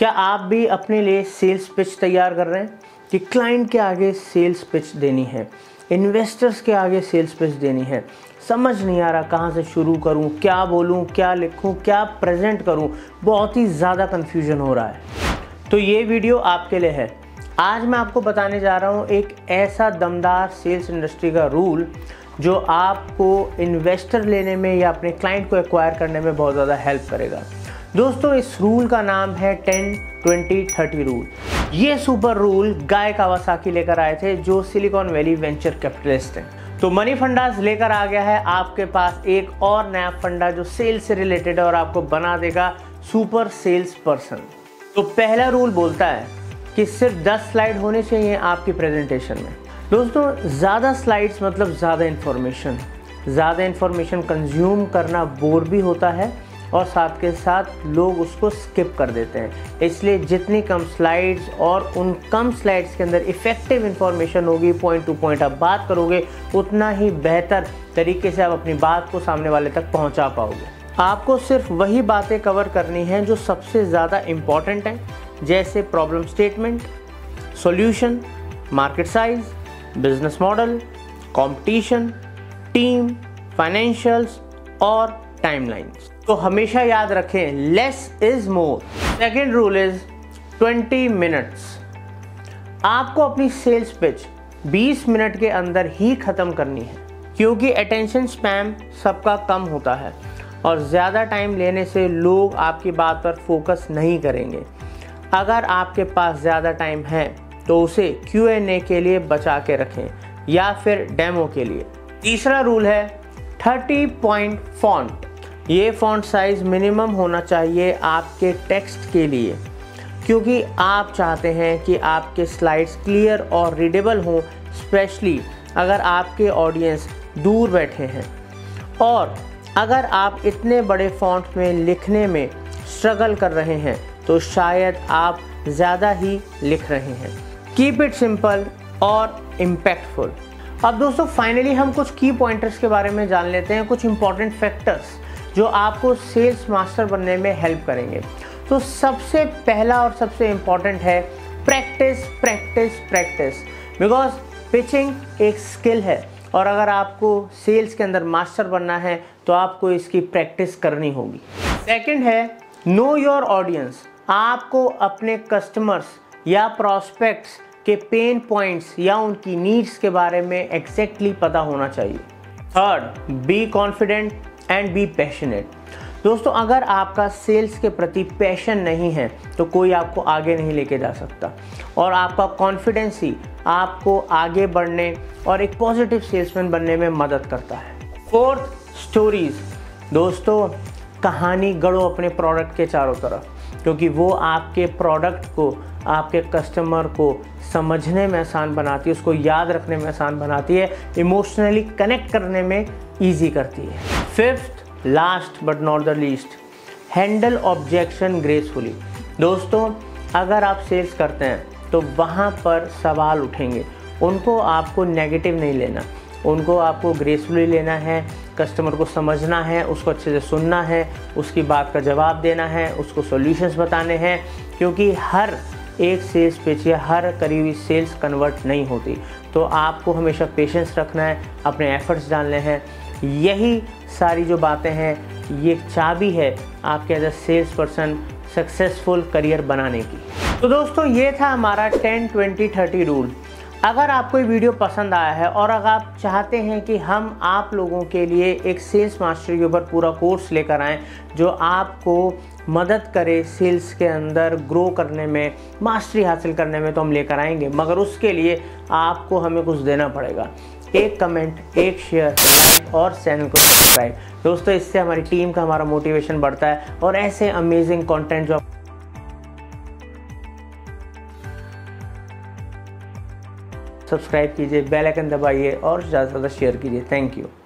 क्या आप भी अपने लिए सेल्स पिच तैयार कर रहे हैं कि क्लाइंट के आगे सेल्स पिच देनी है, इन्वेस्टर्स के आगे सेल्स पिच देनी है, समझ नहीं आ रहा कहाँ से शुरू करूँ, क्या बोलूँ, क्या लिखूँ, क्या प्रेजेंट करूँ, बहुत ही ज़्यादा कन्फ्यूजन हो रहा है। तो ये वीडियो आपके लिए है। आज मैं आपको बताने जा रहा हूँ एक ऐसा दमदार सेल्स इंडस्ट्री का रूल जो आपको इन्वेस्टर लेने में या अपने क्लाइंट को एक्वायर करने में बहुत ज़्यादा हेल्प करेगा। दोस्तों, इस रूल का नाम है 10-20-30 रूल। ये सुपर रूल गाय कावासाकी लेकर आए थे जो सिलिकॉन वैली वेंचर कैपिटलिस्ट हैं। तो मनी फंडास लेकर आ गया है आपके पास एक और नया फंडा जो सेल्स से रिलेटेड है और आपको बना देगा सुपर सेल्स पर्सन। तो पहला रूल बोलता है कि सिर्फ 10 स्लाइड होने चाहिए आपकी प्रेजेंटेशन में। दोस्तों, ज़्यादा स्लाइड्स मतलब ज़्यादा इन्फॉर्मेशन कंज्यूम करना बोर भी होता है और साथ के साथ लोग उसको स्किप कर देते हैं। इसलिए जितनी कम स्लाइड्स और उन कम स्लाइड्स के अंदर इफ़ेक्टिव इन्फॉर्मेशन होगी, पॉइंट टू पॉइंट आप बात करोगे, उतना ही बेहतर तरीके से आप अपनी बात को सामने वाले तक पहुंचा पाओगे। आपको सिर्फ वही बातें कवर करनी हैं जो सबसे ज़्यादा इम्पॉर्टेंट हैं, जैसे problem statement, solution, market size, business model, competition, team, financials और टाइमलाइंस। तो हमेशा याद रखें, less is more. Second rule is 20 minutes. आपको अपनी सेल्स पिच 20 मिनट के अंदर ही खत्म करनी है, क्योंकि अटेंशन स्पैम सबका कम होता है और ज़्यादा टाइम लेने से लोग आपकी बात पर फोकस नहीं करेंगे। अगर आपके पास ज़्यादा टाइम है तो उसे Q&A के लिए बचा के रखें या फिर डेमो के लिए। तीसरा रूल है 30 पॉइंट फॉन्ट। ये फॉन्ट साइज मिनिमम होना चाहिए आपके टेक्स्ट के लिए, क्योंकि आप चाहते हैं कि आपके स्लाइड्स क्लियर और रीडेबल हों, स्पेशली अगर आपके ऑडियंस दूर बैठे हैं। और अगर आप इतने बड़े फॉन्ट में लिखने में स्ट्रगल कर रहे हैं तो शायद आप ज़्यादा ही लिख रहे हैं। कीप इट सिंपल और इम्पैक्टफुल। अब दोस्तों, फाइनली हम कुछ की पॉइंटर्स के बारे में जान लेते हैं, कुछ इंपॉर्टेंट फैक्टर्स जो आपको सेल्स मास्टर बनने में हेल्प करेंगे। तो सबसे पहला और सबसे इम्पॉर्टेंट है practice, practice, practice. Because pitching एक स्किल है और अगर आपको सेल्स के अंदर मास्टर बनना है तो आपको इसकी प्रैक्टिस करनी होगी। सेकंड है नो योर ऑडियंस। आपको अपने कस्टमर्स या प्रॉस्पेक्ट्स के पेन पॉइंट्स या उनकी नीड्स के बारे में एग्जैक्टली पता होना चाहिए। Third, be confident and be passionate. दोस्तों, अगर आपका सेल्स के प्रति पैशन नहीं है तो कोई आपको आगे नहीं लेके जा सकता और आपका कॉन्फिडेंस ही आपको आगे बढ़ने और एक पॉजिटिव सेल्समैन बनने में मदद करता है। Fourth, stories. दोस्तों, कहानी गढ़ो अपने प्रोडक्ट के चारों तरफ, क्योंकि वो आपके प्रोडक्ट को, आपके कस्टमर को समझने में आसान बनाती है, उसको याद रखने में आसान बनाती है, इमोशनली कनेक्ट करने में ईजी करती है। Fifth, last but not the least, handle objection gracefully. दोस्तों, अगर आप सेल्स करते हैं तो वहाँ पर सवाल उठेंगे, उनको आपको नेगेटिव नहीं लेना, उनको आपको ग्रेसफुली लेना है, कस्टमर को समझना है, उसको अच्छे से सुनना है, उसकी बात का जवाब देना है, उसको सॉल्यूशंस बताने हैं, क्योंकि हर एक सेल्स पिच या हर करीबी सेल्स कन्वर्ट नहीं होती। तो आपको हमेशा पेशेंस रखना है, अपने एफर्ट्स डालने हैं। यही सारी जो बातें हैं, ये चाबी है आपके as a sales person successful career बनाने की। तो दोस्तों, ये था हमारा 10-20-30 रूल। अगर आपको ये वीडियो पसंद आया है और अगर आप चाहते हैं कि हम आप लोगों के लिए एक सेल्स मास्टरी के ऊपर पूरा कोर्स लेकर आएँ जो आपको मदद करे सेल्स के अंदर ग्रो करने में, मास्टरी हासिल करने में, तो हम लेकर आएंगे। मगर उसके लिए आपको हमें कुछ देना पड़ेगा। एक कमेंट, एक शेयर, लाइक और चैनल को सब्सक्राइब। दोस्तों, इससे हमारी टीम का, हमारा मोटिवेशन बढ़ता है और ऐसे अमेजिंग कंटेंट जो सब्सक्राइब कीजिए, बेल आइकन दबाइए और ज़्यादा से ज़्यादा शेयर कीजिए। Thank you.